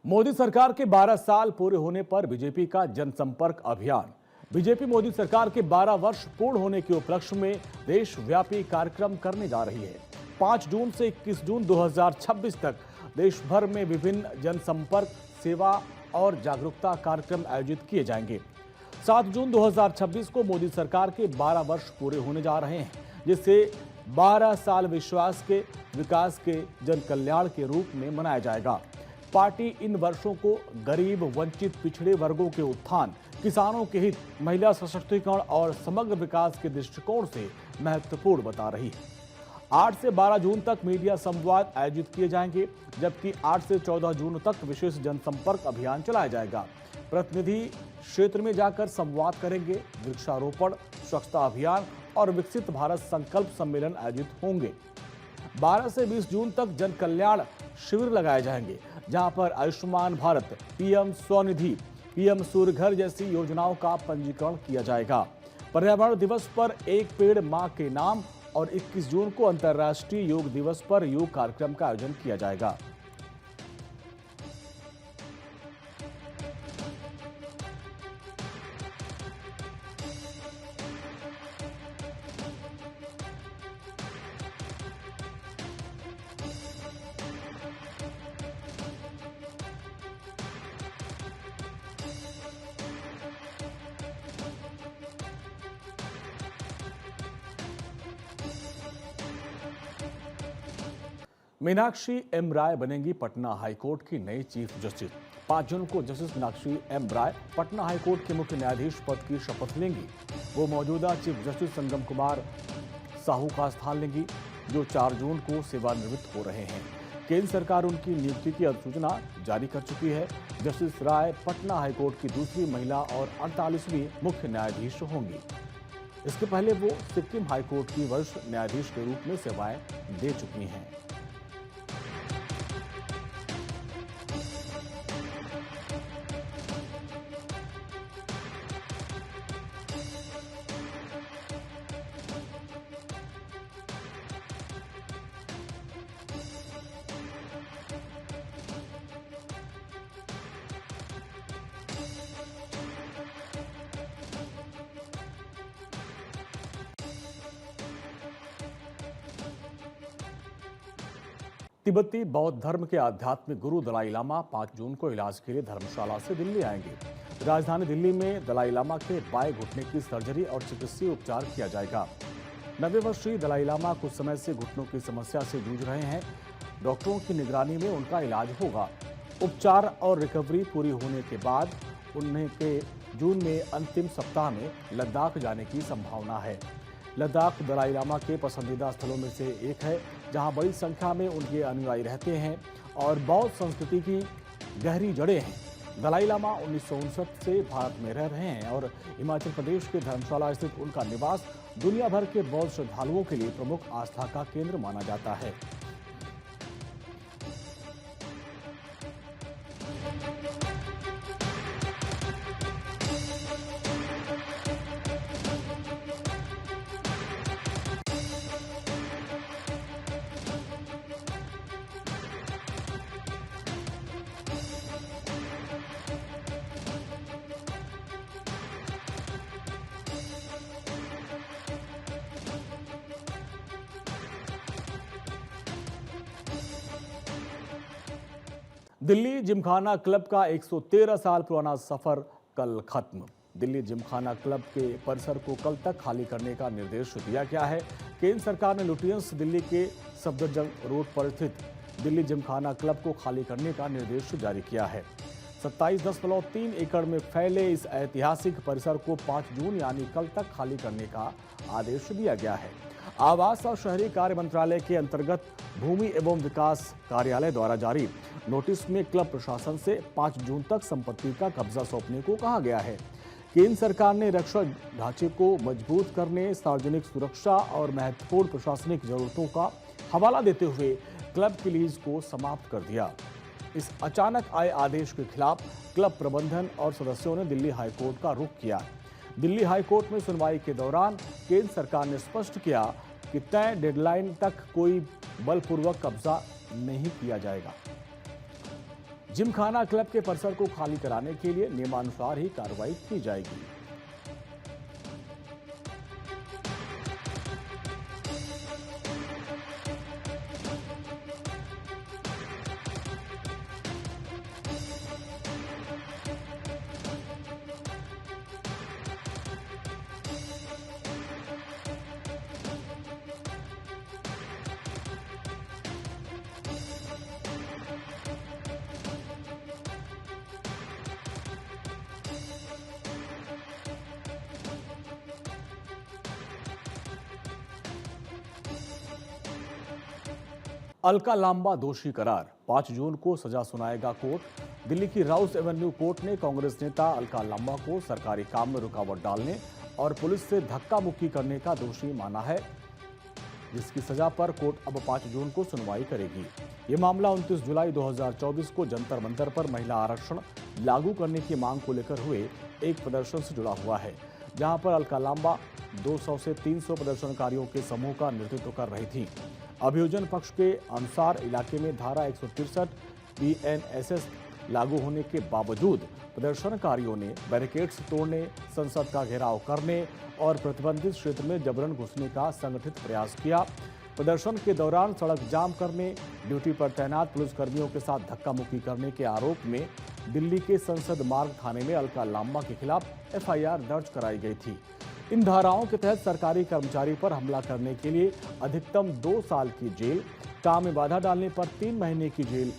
मोदी सरकार के 12 साल पूरे होने पर बीजेपी का जनसंपर्क अभियान। बीजेपी मोदी सरकार के 12 वर्ष पूर्ण होने के उपलक्ष्य में देशव्यापी कार्यक्रम करने जा रही है। 5 जून से 21 जून 2026 तक देश भर में विभिन्न जनसंपर्क, सेवा और जागरूकता कार्यक्रम आयोजित किए जाएंगे। 7 जून 2026 को मोदी सरकार के 12 वर्ष पूरे होने जा रहे हैं, जिससे 12 साल विश्वास के, विकास के, जन कल्याण के रूप में मनाया जाएगा। पार्टी इन वर्षों को गरीब, वंचित, पिछड़े वर्गों के उत्थान, किसानों के हित, महिला सशक्तिकरण और समग्र विकास के दृष्टिकोण से महत्वपूर्ण बता रही है। 8 से 12 जून तक मीडिया संवाद आयोजित किए जाएंगे, जबकि 8 से 14 जून तक विशेष जनसंपर्क अभियान चलाया जाएगा। प्रतिनिधि क्षेत्र में जाकर संवाद करेंगे। वृक्षारोपण, स्वच्छता अभियान और विकसित भारत संकल्प सम्मेलन आयोजित होंगे। 12 से 20 जून तक जन कल्याण शिविर लगाए जाएंगे, जहां पर आयुष्मान भारत, पीएम स्वनिधि, पीएम सूर्य घर जैसी योजनाओं का पंजीकरण किया जाएगा। पर्यावरण दिवस पर एक पेड़ मां के नाम और 21 जून को अंतर्राष्ट्रीय योग दिवस पर योग कार्यक्रम का आयोजन किया जाएगा। मीनाक्षी एम राय बनेंगी पटना हाईकोर्ट की नई चीफ जस्टिस। 5 जून को जस्टिस मीनाक्षी एम राय पटना हाईकोर्ट के मुख्य न्यायाधीश पद की शपथ लेंगी। वो मौजूदा चीफ जस्टिस संगम कुमार साहू का स्थान लेंगी, जो 4 जून को सेवानिवृत्त हो रहे हैं। केंद्र सरकार उनकी नियुक्ति की अधिसूचना जारी कर चुकी है। जस्टिस राय पटना हाईकोर्ट की दूसरी महिला और 48वीं मुख्य न्यायाधीश होंगी। इसके पहले वो सिक्किम हाईकोर्ट की वरिष्ठ न्यायाधीश के रूप में सेवाएं दे चुकी हैं। तिब्बती बौद्ध धर्म के आध्यात्मिक गुरु दलाई लामा 5 जून को इलाज के लिए धर्मशाला से दिल्ली आएंगे। राजधानी दिल्ली में दलाई लामा के बाएं घुटने की सर्जरी और चिकित्सीय उपचार किया जाएगा। 90 वर्षीय दलाई लामा कुछ समय से घुटनों की समस्या से जूझ रहे हैं। डॉक्टरों की निगरानी में उनका इलाज होगा। उपचार और रिकवरी पूरी होने के बाद उन्हें के जून में अंतिम सप्ताह में लद्दाख जाने की संभावना है। लद्दाख दलाई लामा के पसंदीदा स्थलों में से एक है, जहां बड़ी संख्या में उनके अनुयायी रहते हैं और बौद्ध संस्कृति की गहरी जड़ें हैं। दलाई लामा 1959 से भारत में रह रहे हैं और हिमाचल प्रदेश के धर्मशाला स्थित उनका निवास दुनिया भर के बौद्ध श्रद्धालुओं के लिए प्रमुख आस्था का केंद्र माना जाता है। दिल्ली जिमखाना क्लब का 113 साल पुराना सफर कल खत्म। दिल्ली जिमखाना क्लब के परिसर को कल तक खाली करने का निर्देश दिया गया है। केंद्र सरकार ने लुटियंस दिल्ली के सफदरजंग रोड पर स्थित दिल्ली जिमखाना क्लब को खाली करने का निर्देश जारी किया है। 27.3 एकड़ में फैले इस ऐतिहासिक परिसर को 5 जून यानी कल तक खाली करने का आदेश दिया गया है। आवास और शहरी कार्य मंत्रालय के अंतर्गत भूमि एवं विकास कार्यालय द्वारा जारी नोटिस में क्लब प्रशासन से 5 जून तक संपत्ति का कब्जा सौंपने को कहा गया है। केंद्र सरकार ने रक्षा ढांचे को मजबूत करने, सार्वजनिक सुरक्षा और महत्वपूर्ण प्रशासनिक जरूरतों का हवाला देते हुए क्लब की लीज को समाप्त कर दिया। इस अचानक आए आदेश के खिलाफ क्लब प्रबंधन और सदस्यों ने दिल्ली हाईकोर्ट का रुख किया। दिल्ली हाईकोर्ट में सुनवाई के दौरान केंद्र सरकार ने स्पष्ट किया कि तय डेडलाइन तक कोई बलपूर्वक कब्जा नहीं किया जाएगा। जिमखाना क्लब के परिसर को खाली कराने के लिए नियमानुसार ही कार्रवाई की जाएगी। अलका लांबा दोषी करार, 5 जून को सजा सुनाएगा कोर्ट। दिल्ली की राउस एवेन्यू कोर्ट ने कांग्रेस नेता अलका लांबा को सरकारी काम में रुकावट डालने और पुलिस से धक्का मुक्की करने का दोषी माना है, जिसकी सजा पर कोर्ट अब 5 जून को सुनवाई करेगी। ये मामला 29 जुलाई 2024 को जंतर मंतर पर महिला आरक्षण लागू करने की मांग को लेकर हुए एक प्रदर्शन से जुड़ा हुआ है, जहां पर अलका लांबा 200 से 300 प्रदर्शनकारियों के समूह का नेतृत्व कर रही थी। अभियोजन पक्ष के अनुसार इलाके में धारा 163 BNSS लागू होने के बावजूद प्रदर्शनकारियों ने बैरिकेड्स तोड़ने, संसद का घेराव करने और प्रतिबंधित क्षेत्र में जबरन घुसने का संगठित प्रयास किया। प्रदर्शन के दौरान सड़क जाम करने, ड्यूटी पर तैनात पुलिसकर्मियों के साथ धक्का मुक्की करने के आरोप में दिल्ली के संसद मार्ग थाने में अलका लांबा के खिलाफ FIR दर्ज कराई गई थी। इन धाराओं के तहत सरकारी कर्मचारी पर हमला करने के लिए अधिकतम 2 साल की जेल, काम में बाधा डालने पर 3 महीने की जेल,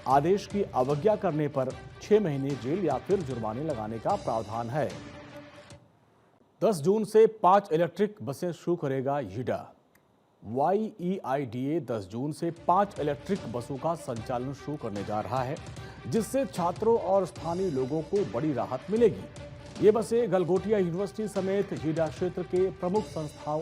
आदेश की अवज्ञा करने पर 6 महीने जेल या फिर जुर्माने लगाने का प्रावधान है। 10 जून से 5 इलेक्ट्रिक बसें शुरू करेगा YEIDA। YEIDA 10 जून से 5 इलेक्ट्रिक बसों का संचालन शुरू करने जा रहा है, जिससे छात्रों और स्थानीय लोगों को बड़ी राहत मिलेगी। ये बसें गलगोटिया यूनिवर्सिटी समेत YEIDA क्षेत्र के प्रमुख संस्थाओं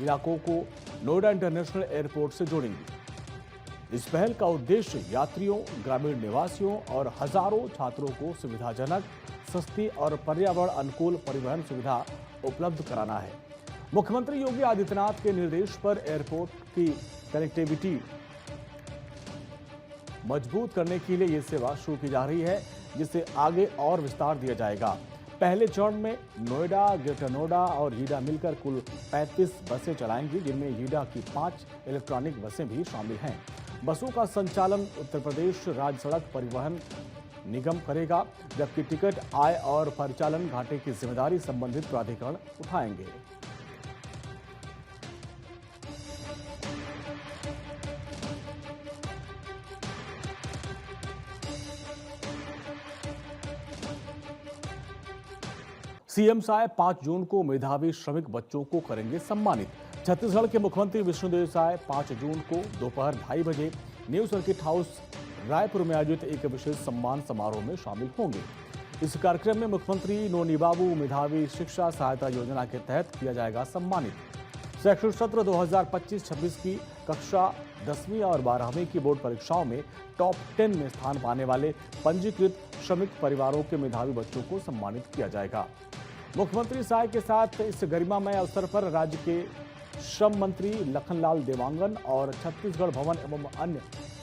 इलाकों को नोएडा इंटरनेशनल एयरपोर्ट से जोड़ेंगी। इस पहल का उद्देश्य यात्रियों, ग्रामीण निवासियों और हजारों छात्रों को सुविधाजनक, सस्ती और पर्यावरण अनुकूल परिवहन सुविधा उपलब्ध कराना है। मुख्यमंत्री योगी आदित्यनाथ के निर्देश पर एयरपोर्ट की कनेक्टिविटी मजबूत करने के लिए ये सेवा शुरू की जा रही है, जिसे आगे और विस्तार दिया जाएगा। पहले चरण में नोएडा, ग्रेटर नोएडा और YEIDA मिलकर कुल 35 बसें चलाएंगी, जिनमें YEIDA की 5 इलेक्ट्रॉनिक बसें भी शामिल हैं। बसों का संचालन उत्तर प्रदेश राज्य सड़क परिवहन निगम करेगा, जबकि टिकट, आय और परिचालन घाटे की जिम्मेदारी संबंधित प्राधिकरण उठाएंगे। सीएम साय 5 जून को मेधावी श्रमिक बच्चों को करेंगे सम्मानित। छत्तीसगढ़ के मुख्यमंत्री विष्णुदेव साय 5 जून को दोपहर 2:30 बजे न्यू सर्किट हाउस रायपुर में आयोजित एक विशेष सम्मान समारोह में शामिल होंगे। इस कार्यक्रम में मुख्यमंत्री नोनी बाबू मेधावी शिक्षा सहायता योजना के तहत किया जाएगा सम्मानित। शैक्षणिक सत्र 2025-26 की कक्षा 10वीं और 12वीं की बोर्ड परीक्षाओं में टॉप 10 में स्थान पाने वाले पंजीकृत श्रमिक परिवारों के मेधावी बच्चों को सम्मानित किया जाएगा। मुख्यमंत्री साय के साथ इस गरिमामय अवसर पर राज्य के श्रम मंत्री लखनलाल देवांगन और छत्तीसगढ़ भवन एवं अन्य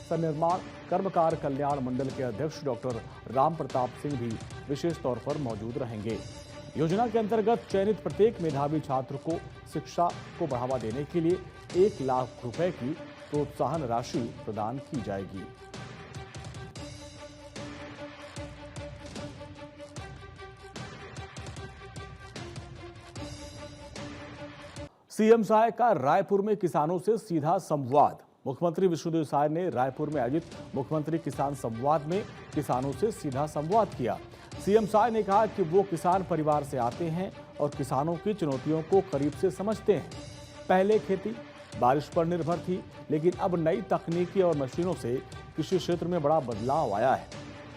सन्निर्माण कर्मकार कल्याण मंडल के अध्यक्ष डॉक्टर राम प्रताप सिंह भी विशेष तौर पर मौजूद रहेंगे। योजना के अंतर्गत चयनित प्रत्येक मेधावी छात्र को शिक्षा को बढ़ावा देने के लिए 1 लाख रुपए की प्रोत्साहन राशि प्रदान की जाएगी। सीएम साय का रायपुर में किसानों से सीधा संवाद। मुख्यमंत्री विष्णुदेव साय ने रायपुर में आयोजित मुख्यमंत्री किसान संवाद में किसानों से सीधा संवाद किया। सीएम साय ने कहा कि वो किसान परिवार से आते हैं और किसानों की चुनौतियों को करीब से समझते हैं। पहले खेती बारिश पर निर्भर थी, लेकिन अब नई तकनीकी और मशीनों से कृषि क्षेत्र में बड़ा बदलाव आया है।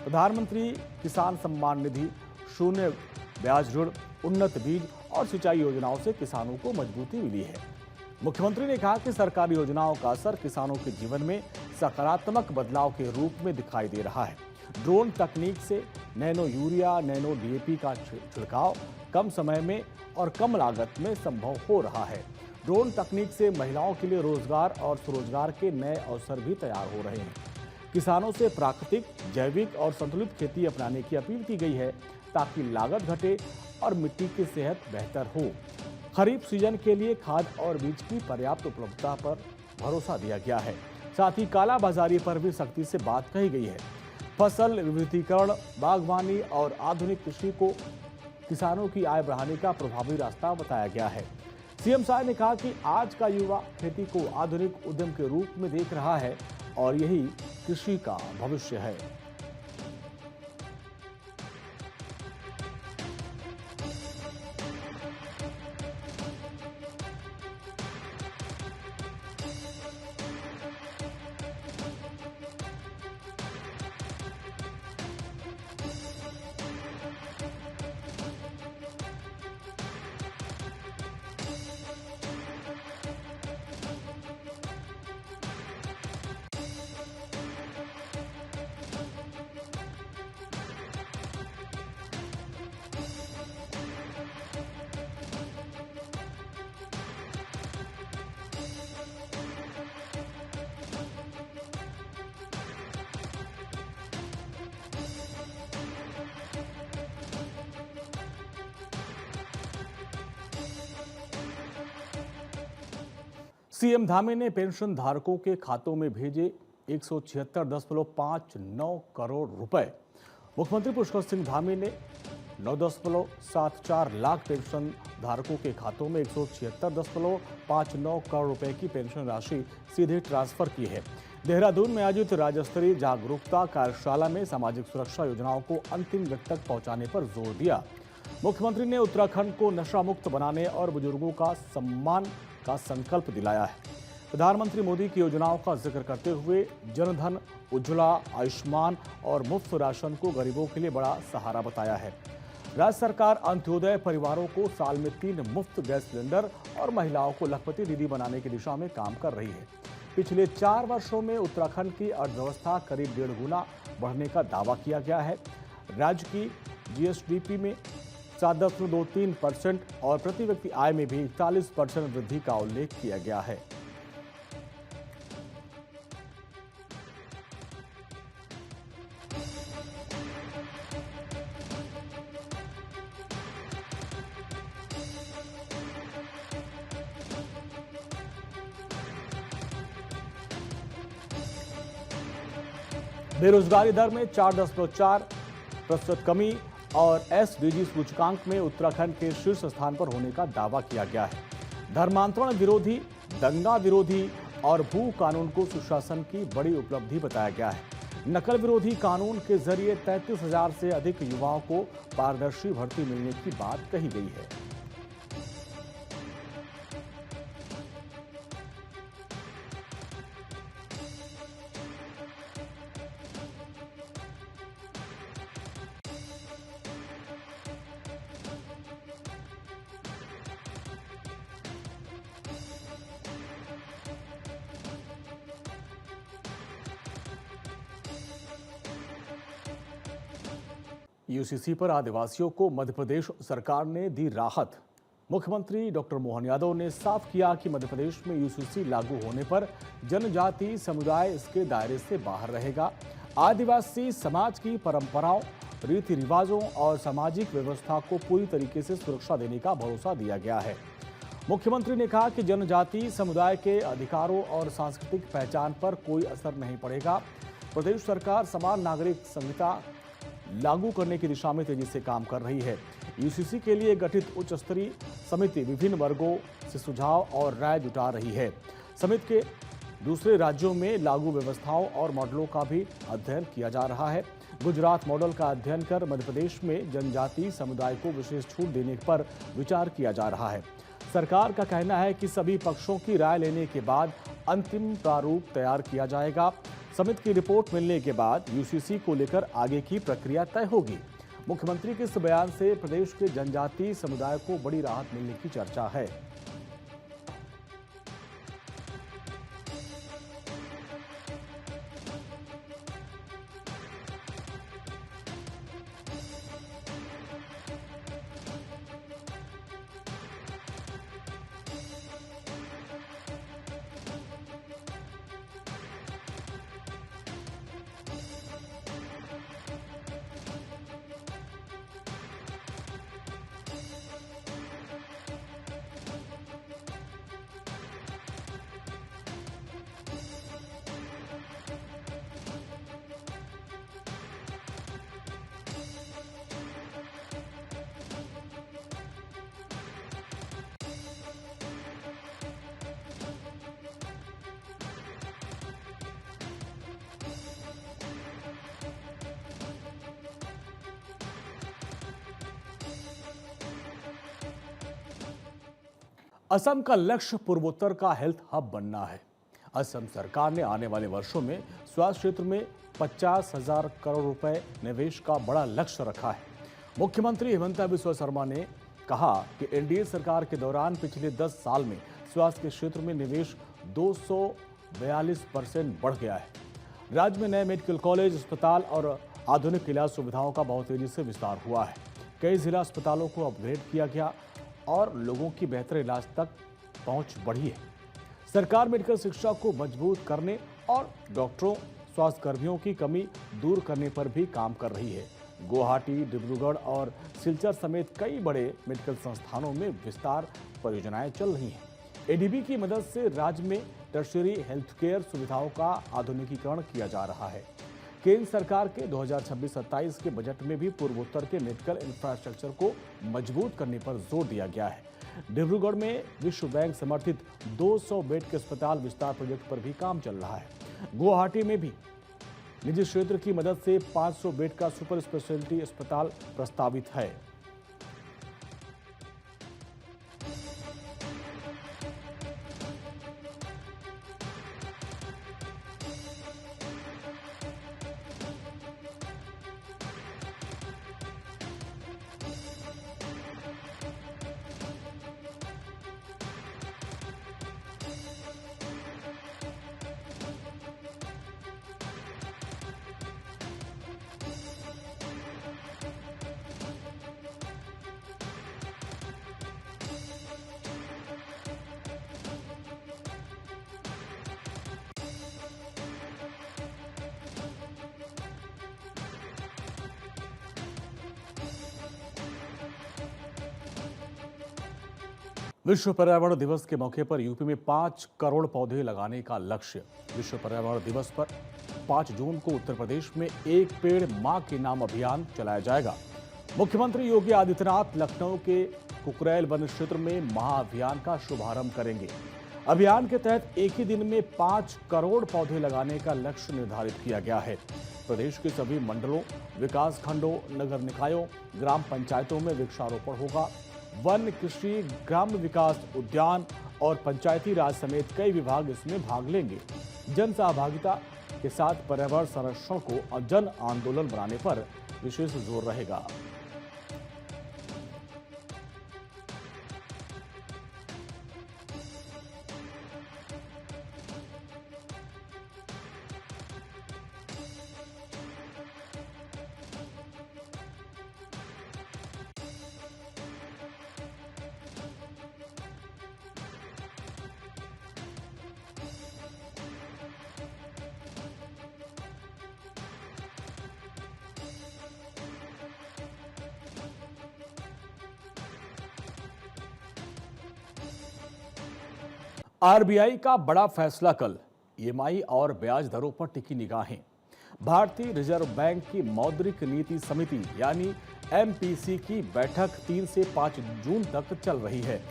प्रधानमंत्री किसान सम्मान निधि, शून्य ब्याज ऋण, उन्नत बीज और सिंचाई योजनाओं से किसानों को मजबूती मिली है। मुख्यमंत्री ने कहा कि सरकारी योजनाओं का असर किसानों के जीवन में सकारात्मक बदलाव के रूप में दिखाई दे रहा है। ड्रोन तकनीक से नैनो यूरिया, नैनो DAP का छिड़काव कम समय में और कम लागत में संभव हो रहा है। ड्रोन तकनीक से महिलाओं के लिए रोजगार और स्वरोजगार के नए अवसर भी तैयार हो रहे हैं। किसानों से प्राकृतिक, जैविक और संतुलित खेती अपनाने की अपील की गई है ताकि लागत घटे और मिट्टी की सेहत बेहतर हो। खरीफ सीजन के लिए खाद और बीज की पर्याप्त उपलब्धता पर भरोसा दिया गया है। साथ ही कालाबाजारी पर भी सख्ती से बात कही गई है। फसल विविधीकरण, बागवानी और आधुनिक कृषि को किसानों की आय बढ़ाने का प्रभावी रास्ता बताया गया है। सीएम साय ने कहा कि आज का युवा खेती को आधुनिक उद्यम के रूप में देख रहा है और यही कृषि का भविष्य है। सीएम धामी ने पेंशन धारकों के खातों में भेजे 176.59 करोड़ रुपए। मुख्यमंत्री पुष्कर सिंह धामी ने 9.74 लाख पेंशन धारकों के खातों में 176.59 करोड़ रुपए की पेंशन राशि सीधे ट्रांसफर की है। देहरादून में आयोजित राज्य स्तरीय जागरूकता कार्यशाला में सामाजिक सुरक्षा योजनाओं को अंतिम व्यक्ति तक पहुंचाने पर जोर दिया। मुख्यमंत्री ने उत्तराखंड को नशा मुक्त बनाने और बुजुर्गों का सम्मान का संकल्प दिलाया है। प्रधानमंत्री मोदी की योजनाओं का जिक्र करते हुए जनधन, उज्ज्वला, आयुष्मान और मुफ्त राशन को गरीबों के लिए बड़ा सहारा बताया है। राज्य सरकार अंत्योदय परिवारों को साल में 3 मुफ्त गैस सिलेंडर और महिलाओं को लखपति दीदी बनाने की दिशा में काम कर रही है। पिछले 4 वर्षों में उत्तराखंड की अर्थव्यवस्था करीब 1.5 गुना बढ़ने का दावा किया गया है। राज्य की जीएसडीपी में 7.23% और प्रति व्यक्ति आय में भी 41% वृद्धि का उल्लेख किया गया है। बेरोजगारी दर में 4.4% कमी और एसडीजी सूचकांक में उत्तराखंड के शीर्ष स्थान पर होने का दावा किया गया है। धर्मांतरण विरोधी, दंगा विरोधी और भू कानून को सुशासन की बड़ी उपलब्धि बताया गया है। नकल विरोधी कानून के जरिए 33,000 से अधिक युवाओं को पारदर्शी भर्ती मिलने की बात कही गई है। यूसीसी पर आदिवासियों को मध्य प्रदेश सरकार ने दी राहत। मुख्यमंत्री डॉक्टर मोहन यादव ने साफ किया कि मध्य प्रदेश में यूसीसी लागू होने पर जनजाति समुदाय इसके दायरे से बाहर रहेगा। आदिवासी समाज की परंपराओं, रीति रिवाजों और सामाजिक व्यवस्था को पूरी तरीके से सुरक्षा देने का भरोसा दिया गया है। मुख्यमंत्री ने कहा कि जनजाति समुदाय के अधिकारों और सांस्कृतिक पहचान पर कोई असर नहीं पड़ेगा। प्रदेश सरकार समान नागरिक संहिता लागू करने की दिशा में तेजी से काम कर रही है। यूसीसी के लिए गठित उच्च स्तरीय समिति विभिन्न वर्गों से सुझाव और राय जुटा रही है। समिति के दूसरे राज्यों में लागू व्यवस्थाओं और मॉडलों का भी अध्ययन किया जा रहा है। गुजरात मॉडल का अध्ययन कर मध्य प्रदेश में जनजातीय समुदाय को विशेष छूट देने पर विचार किया जा रहा है। सरकार का कहना है कि सभी पक्षों की राय लेने के बाद अंतिम प्रारूप तैयार किया जाएगा। समिति की रिपोर्ट मिलने के बाद यूसीसी को लेकर आगे की प्रक्रिया तय होगी। मुख्यमंत्री के इस बयान से प्रदेश के जनजातीय समुदाय को बड़ी राहत मिलने की चर्चा है। असम का लक्ष्य पूर्वोत्तर का हेल्थ हब बनना है। असम सरकार ने आने वाले वर्षों में स्वास्थ्य क्षेत्र में 50,000 करोड़ रुपए निवेश का बड़ा लक्ष्य रखा है। मुख्यमंत्री हिमंता बिस्वा शर्मा ने कहा कि एनडीए सरकार के दौरान पिछले 10 साल में स्वास्थ्य के क्षेत्र में निवेश 242% बढ़ गया है। राज्य में नए मेडिकल कॉलेज, अस्पताल और आधुनिक इलाज सुविधाओं का बहुत तेजी से विस्तार हुआ है। कई जिला अस्पतालों को अपग्रेड किया गया और लोगों की बेहतर इलाज तक पहुंच बढ़ी है। सरकार मेडिकल शिक्षा को मजबूत करने और डॉक्टरों, स्वास्थ्य कर्मियों की कमी दूर करने पर भी काम कर रही है। गुवाहाटी, डिब्रूगढ़ और सिलचर समेत कई बड़े मेडिकल संस्थानों में विस्तार परियोजनाएं चल रही हैं। एडीबी की मदद से राज्य में टर्शियरी हेल्थ केयर सुविधाओं का आधुनिकीकरण किया जा रहा है। केंद्र सरकार के 2026-27 के बजट में भी पूर्वोत्तर के मेडिकल इंफ्रास्ट्रक्चर को मजबूत करने पर जोर दिया गया है। डिब्रूगढ़ में विश्व बैंक समर्थित 200 बेड के अस्पताल विस्तार प्रोजेक्ट पर भी काम चल रहा है। गुवाहाटी में भी निजी क्षेत्र की मदद से 500 बेड का सुपर स्पेशलिटी अस्पताल प्रस्तावित है। विश्व पर्यावरण दिवस के मौके पर यूपी में 5 करोड़ पौधे लगाने का लक्ष्य। विश्व पर्यावरण दिवस पर 5 जून को उत्तर प्रदेश में एक पेड़ मां के नाम अभियान चलाया जाएगा। मुख्यमंत्री योगी आदित्यनाथ लखनऊ के कुकरेल वन क्षेत्र में महाअभियान का शुभारंभ करेंगे। अभियान के तहत एक ही दिन में 5 करोड़ पौधे लगाने का लक्ष्य निर्धारित किया गया है। प्रदेश के सभी मंडलों, विकास खंडों, नगर निकायों, ग्राम पंचायतों में वृक्षारोपण होगा। वन, कृषि, ग्राम्य विकास, उद्यान और पंचायती राज समेत कई विभाग इसमें भाग लेंगे। जन सहभागिता के साथ पर्यावरण संरक्षण को जन आंदोलन बनाने पर विशेष जोर रहेगा। आरबीआई का बड़ा फैसला कल। ईएमआई और ब्याज दरों पर टिकी निगाहें। भारतीय रिजर्व बैंक की मौद्रिक नीति समिति यानी एमपीसी की बैठक 3 से 5 जून तक चल रही है।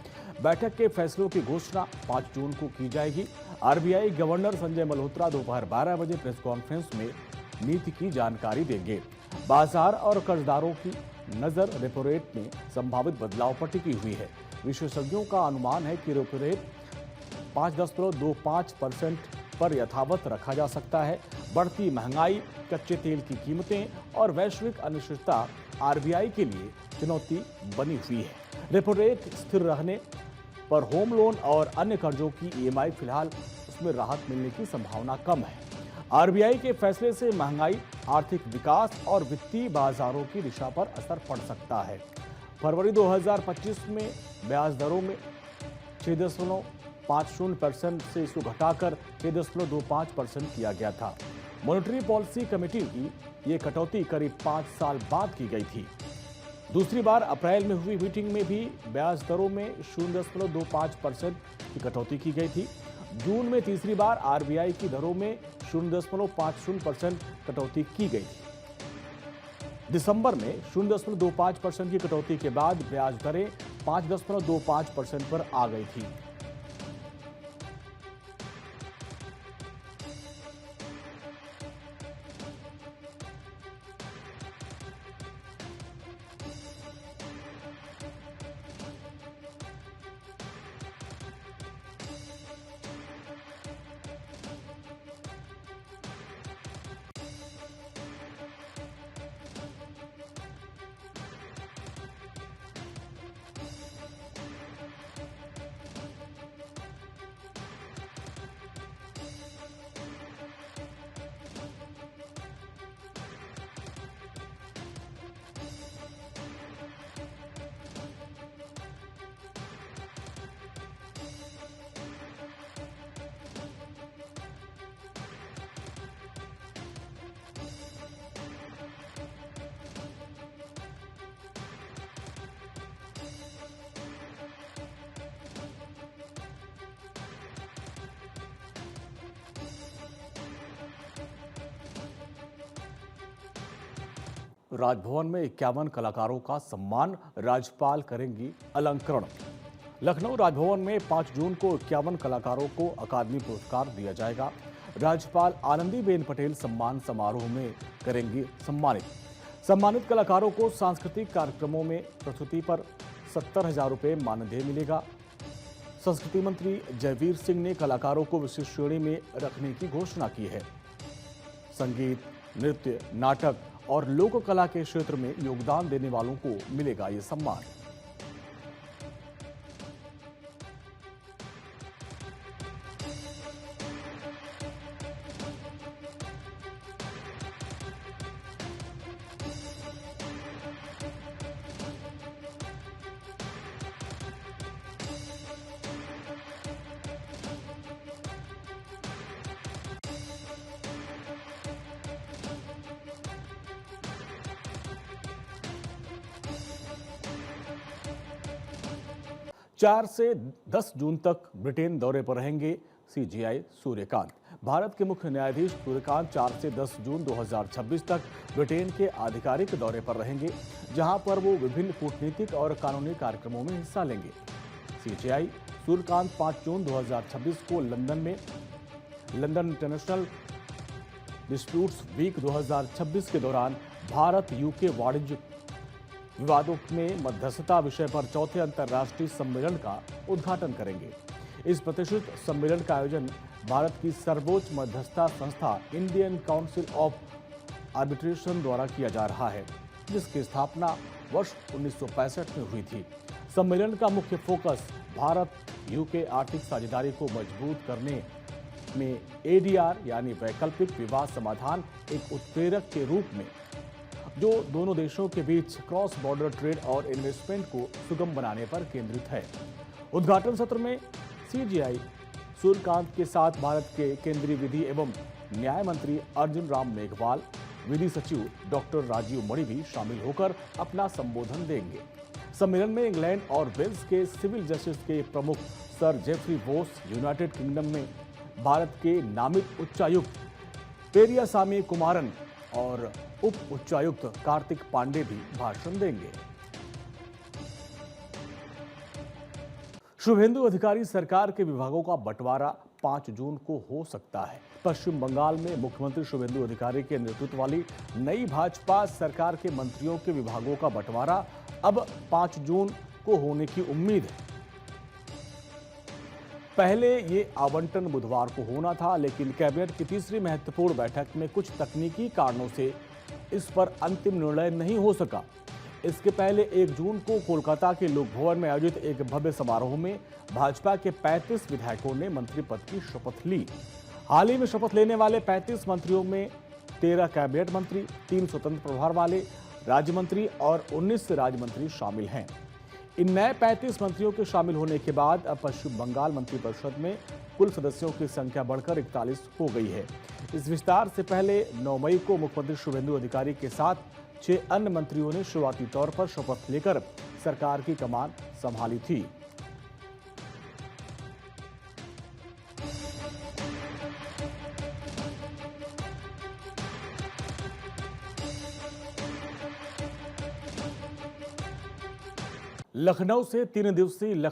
बैठक के फैसलों की घोषणा 5 जून को की जाएगी। आरबीआई गवर्नर संजय मल्होत्रा दोपहर 12 बजे प्रेस कॉन्फ्रेंस में नीति की जानकारी देंगे। बाजार और कर्जदारों की नजर रेपो रेट में संभावित बदलाव पर टिकी हुई है। विशेषज्ञों का अनुमान है कि रेपो रेट 5.25% पर यथावत रखा जा सकता है। बढ़ती महंगाई, कच्चे तेल की कीमतें और वैश्विक अनिश्चितता आरबीआई के लिए चुनौती बनी हुई है। रेपो रेट स्थिर रहने पर होम लोन और अन्य कर्जों की ईएमआई फिलहाल उसमें राहत मिलने की संभावना कम है। आरबीआई के फैसले से महंगाई, आर्थिक विकास और वित्तीय बाजारों की दिशा पर असर पड़ सकता है। फरवरी 2025 में ब्याज दरों में 6.50% से इसको घटाकर 6.25% किया गया था। मॉनेटरी पॉलिसी कमेटी की ये कटौती करीब 5 साल बाद की गई थी। दूसरी बार अप्रैल में हुई मीटिंग में भी ब्याज दरों में 0.25% की कटौती की गई थी। जून में तीसरी बार आरबीआई की दरों में 0.50% कटौती की गई थी। दिसंबर में 0.25% की कटौती के बाद ब्याज दरें 5.25% पर आ गई थी। राजभवन में 51 कलाकारों का सम्मान, राज्यपाल करेंगी अलंकरण। लखनऊ राजभवन में 5 जून को 51 कलाकारों को अकादमी पुरस्कार दिया जाएगा। राज्यपाल आनंदीबेन पटेल सम्मान समारोह में करेंगी सम्मानित कलाकारों को सांस्कृतिक कार्यक्रमों में प्रस्तुति पर 70,000 रुपये मानदेय मिलेगा। संस्कृति मंत्री जयवीर सिंह ने कलाकारों को विशेष श्रेणी में रखने की घोषणा की है। संगीत, नृत्य, नाटक और लोक कला के क्षेत्र में योगदान देने वालों को मिलेगा ये सम्मान। चार से 10 जून तक ब्रिटेन दौरे पर रहेंगे सीजेआई सूर्यकांत। भारत के मुख्य न्यायाधीश सूर्यकांत 4 से 10 जून 2026 तक ब्रिटेन के आधिकारिक दौरे पर रहेंगे, जहां पर वो विभिन्न कूटनीतिक और कानूनी कार्यक्रमों में हिस्सा लेंगे। सीजेआई सूर्यकांत 5 जून 2026 को लंदन इंटरनेशनल डिस्प्यूट्स वीक 2026 के दौरान भारत यूके वाणिज्य विवादों में मध्यस्थता विषय पर चौथे अंतर्राष्ट्रीय सम्मेलन का उद्घाटन करेंगे। इस प्रतिष्ठित सम्मेलन का आयोजन भारत की सर्वोच्च मध्यस्थता संस्था इंडियन काउंसिल ऑफ आर्बिट्रेशन द्वारा किया जा रहा है, जिसकी स्थापना वर्ष 1965 में हुई थी। सम्मेलन का मुख्य फोकस भारत यूके आर्थिक साझेदारी को मजबूत करने में एडीआर यानी वैकल्पिक विवाद समाधान एक उत्प्रेरक के रूप में जो दोनों देशों के बीच क्रॉस बॉर्डर ट्रेड और इन्वेस्टमेंट को सुगम बनाने पर केंद्रित है। उद्घाटन सत्र में सीजेआई सूर्यकांत के साथ भारत के केंद्रीय विधि एवं न्याय मंत्री अर्जुन राम मेघवाल, विधि सचिव डॉक्टर राजीव मणि भी शामिल होकर अपना संबोधन देंगे। सम्मेलन में इंग्लैंड और वेल्स के सिविल जस्टिस के प्रमुख sir Jeffrey Bose, United kingdom में भारत के नामित उच्चायुक्त पेरियासामी कुमारन और उप उच्चायुक्त कार्तिक पांडे भी भाषण देंगे। शुभेंदु अधिकारी सरकार के विभागों का बंटवारा 5 जून को हो सकता है। पश्चिम बंगाल में मुख्यमंत्री शुभेंदु अधिकारी के नेतृत्व वाली नई भाजपा सरकार के मंत्रियों के विभागों का बंटवारा अब 5 जून को होने की उम्मीद है। पहले ये आवंटन बुधवार को होना था, लेकिन कैबिनेट की तीसरी महत्वपूर्ण बैठक में कुछ तकनीकी कारणों से इस पर अंतिम निर्णय नहीं हो सका। इसके पहले 1 जून को कोलकाता के लोक भवन में आयोजित एक भव्य समारोह में भाजपा के 35 विधायकों ने मंत्री पद की शपथ ली। हाल ही में शपथ लेने वाले 35 मंत्रियों में 13 कैबिनेट मंत्री, 3 स्वतंत्र प्रभार वाले राज्य मंत्री और 19 राज्य मंत्री शामिल हैं। इन नए 35 मंत्रियों के शामिल होने के बाद अब पश्चिम बंगाल मंत्रिपरिषद में कुल सदस्यों की संख्या बढ़कर 41 हो गई है। इस विस्तार से पहले 9 मई को मुख्यमंत्री शुभेंदु अधिकारी के साथ 6 अन्य मंत्रियों ने शुरुआती तौर पर शपथ लेकर सरकार की कमान संभाली थी। लखनऊ से 3 दिवसीय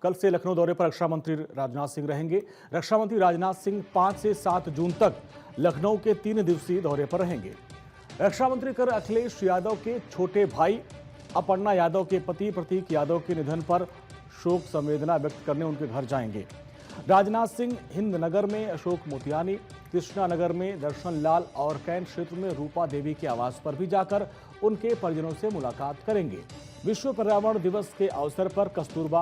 कल से लखनऊ दौरे पर रक्षा मंत्री राजनाथ सिंह रहेंगे। रक्षा मंत्री राजनाथ सिंह 5 से 7 जून तक लखनऊ के 3 दिवसीय दौरे पर रहेंगे। रक्षा मंत्री कल अखिलेश यादव के छोटे भाई अपर्णा यादव के पति प्रतीक यादव के निधन पर शोक संवेदना व्यक्त करने उनके घर जाएंगे। राजनाथ सिंह हिंदनगर में अशोक मोतियानी, कृष्णा नगर में दर्शन लाल और कैंट क्षेत्र में रूपा देवी के आवास पर भी जाकर उनके परिजनों से मुलाकात करेंगे। विश्व पर्यावरण दिवस के अवसर पर कस्तूरबा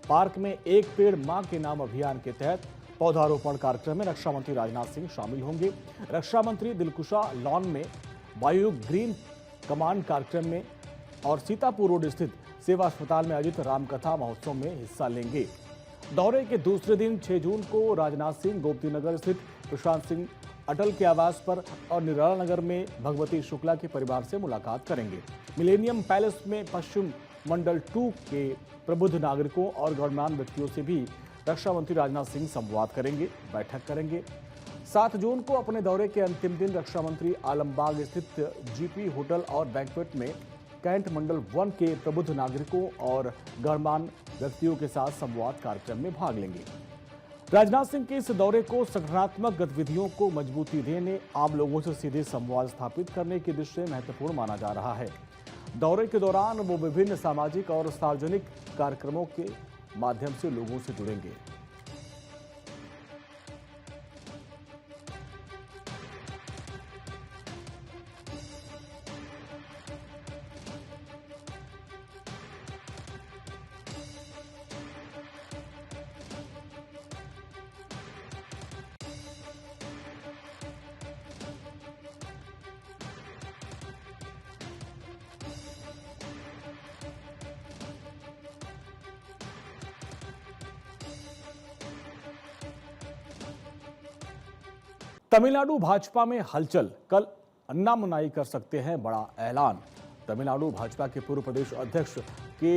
पार्क में एक पेड़ मां के नाम अभियान के तहत पौधारोपण कार्यक्रम में रक्षा मंत्री राजनाथ सिंह शामिल होंगे। रक्षा मंत्री दिलकुशा लॉन में वायु ग्रीन कमांड कार्यक्रम में और सीतापुर रोड स्थित सेवा अस्पताल में आयोजित रामकथा महोत्सव में हिस्सा लेंगे। दौरे के दूसरे दिन 6 जून को राजनाथ सिंह गोमतीनगर स्थित प्रशांत सिंह अटल के आवास पर और निराला नगर में भगवती शुक्ला के परिवार से मुलाकात करेंगे। मिलेनियम पैलेस में पश्चिम मंडल 2 के प्रबुद्ध नागरिकों और गणमान्य व्यक्तियों से भी रक्षा मंत्री राजनाथ सिंह संवाद करेंगे, बैठक करेंगे। 7 जून को अपने दौरे के अंतिम दिन रक्षा मंत्री आलमबाग स्थित जीपी होटल और बैंक्वेट में कैंट मंडल 1 के प्रबुद्ध नागरिकों और गणमान्य व्यक्तियों के साथ संवाद कार्यक्रम में भाग लेंगे। राजनाथ सिंह के इस दौरे को संगठनात्मक गतिविधियों को मजबूती देने, आम लोगों से सीधे संवाद स्थापित करने की दृष्टि से महत्वपूर्ण माना जा रहा है। दौरे के दौरान वो विभिन्न सामाजिक और सार्वजनिक कार्यक्रमों के माध्यम से लोगों से जुड़ेंगे। तमिलनाडु भाजपा में हलचल, कल अन्नामलाई कर सकते हैं बड़ा ऐलान। तमिलनाडु भाजपा के पूर्व प्रदेश अध्यक्ष के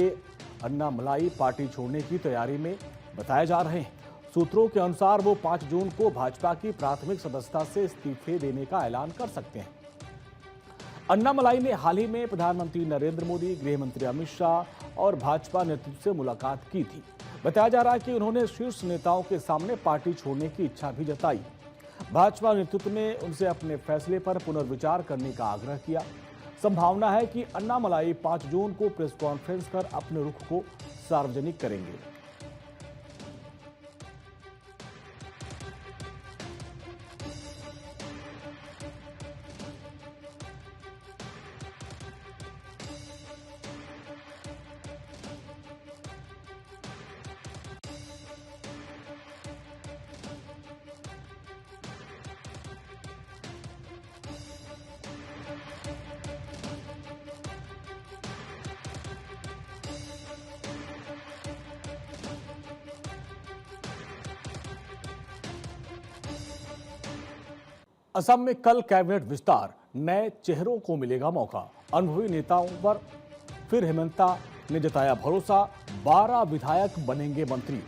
अन्नामलाई पार्टी छोड़ने की तैयारी में बताए जा रहे हैं। सूत्रों के अनुसार वो 5 जून को भाजपा की प्राथमिक सदस्यता से इस्तीफे देने का ऐलान कर सकते हैं। अन्नामलाई ने हाल ही में प्रधानमंत्री नरेंद्र मोदी, गृह मंत्री अमित शाह और भाजपा नेतृत्व से मुलाकात की थी। बताया जा रहा है कि उन्होंने शीर्ष नेताओं के सामने पार्टी छोड़ने की इच्छा भी जताई। भाजपा नेतृत्व ने उनसे अपने फैसले पर पुनर्विचार करने का आग्रह किया। संभावना है कि अन्नामलाई 5 जून को प्रेस कॉन्फ्रेंस कर अपने रुख को सार्वजनिक करेंगे। असम में कल कैबिनेट विस्तार, नए चेहरों को मिलेगा मौका। अनुभवी नेताओं पर फिर हेमंता ने जताया भरोसा, 12 विधायक बनेंगे मंत्री।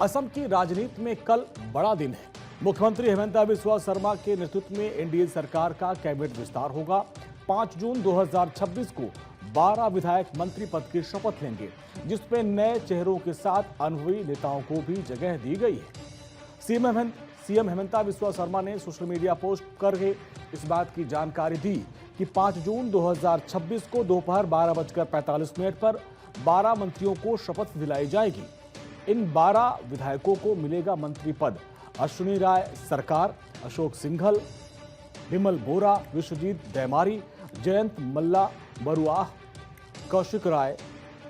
असम की राजनीति में कल बड़ा दिन है। मुख्यमंत्री हेमंता बिस्वा शर्मा के नेतृत्व में एनडीए सरकार का कैबिनेट विस्तार होगा। 5 जून 2026 को 12 विधायक मंत्री पद की शपथ लेंगे, जिसमें नए चेहरों के साथ अनुभवी नेताओं को भी जगह दी गई है। सीएम हेमंता बिस्वा शर्मा ने सोशल मीडिया पोस्ट करके इस बात की जानकारी दी कि 5 जून 2026 को दोपहर 12:45 पर 12 मंत्रियों को शपथ दिलाई जाएगी। इन 12 विधायकों को मिलेगा मंत्री पद। अश्विनी राय सरकार, अशोक सिंघल, विमल बोरा, विश्वजीत दैमारी, जयंत मल्ला बरुआह, कौशिक राय,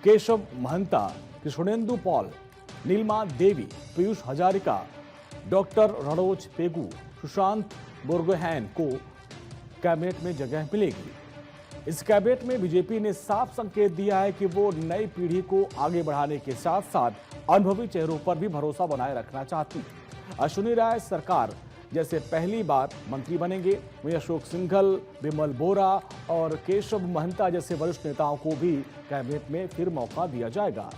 केशव महंता, कृष्णेंदु पॉल, नीलमा देवी, पीयूष हजारिका, डॉक्टर रणोज पेगू, सुशांत बोरगोहैन को कैबिनेट में जगह मिलेगी। इस कैबिनेट में बीजेपी ने साफ संकेत दिया है कि वो नई पीढ़ी को आगे बढ़ाने के साथ साथ अनुभवी चेहरों पर भी भरोसा बनाए रखना चाहती है। अश्विनी राय सरकार जैसे पहली बार मंत्री बनेंगे, वहीं अशोक सिंघल, विमल बोरा और केशव महंता जैसे वरिष्ठ नेताओं को भी कैबिनेट में फिर मौका दिया जाएगा।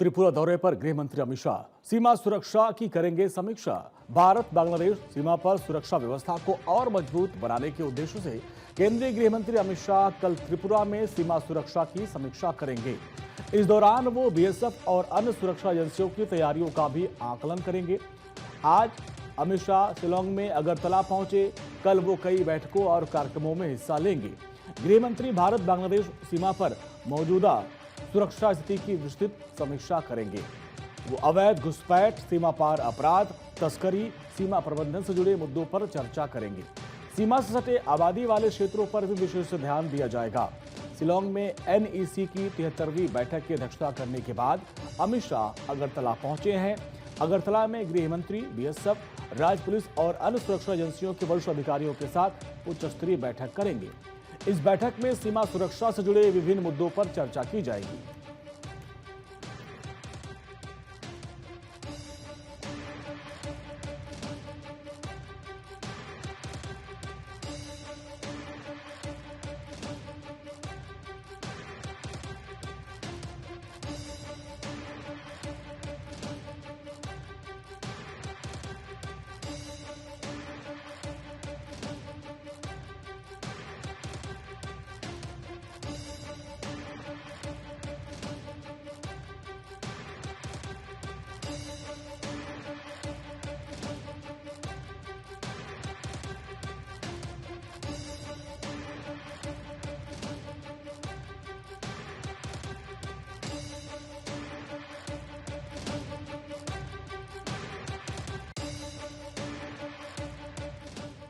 त्रिपुरा दौरे पर गृह मंत्री अमित शाह सीमा सुरक्षा की करेंगे समीक्षा। भारत बांग्लादेश सीमा पर सुरक्षा व्यवस्था को और मजबूत बनाने के उद्देश्य से केंद्रीय गृह मंत्री अमित शाह कल त्रिपुरा में सीमा सुरक्षा की समीक्षा करेंगे। इस दौरान वो बीएसएफ और अन्य सुरक्षा एजेंसियों की तैयारियों का भी आकलन करेंगे। आज अमित शाह शिलांग में अगरतला पहुंचे। कल वो कई बैठकों और कार्यक्रमों में हिस्सा लेंगे। गृह मंत्री भारत बांग्लादेश सीमा पर मौजूदा सुरक्षा स्थिति की विस्तृत समीक्षा करेंगे। वो अवैध घुसपैठ, सीमा पार अपराध, तस्करी, सीमा प्रबंधन से जुड़े मुद्दों पर चर्चा करेंगे। सीमा से सटे आबादी वाले क्षेत्रों पर भी विशेष ध्यान दिया जाएगा। शिलांग में एनईसी की 73वीं बैठक की अध्यक्षता करने के बाद अमित शाह अगरतला पहुंचे हैं। अगरतला में गृह मंत्री, बीएसएफ, राज्य पुलिस और अन्य सुरक्षा एजेंसियों के वरिष्ठ अधिकारियों के साथ उच्च स्तरीय बैठक करेंगे। इस बैठक में सीमा सुरक्षा से जुड़े विभिन्न मुद्दों पर चर्चा की जाएगी।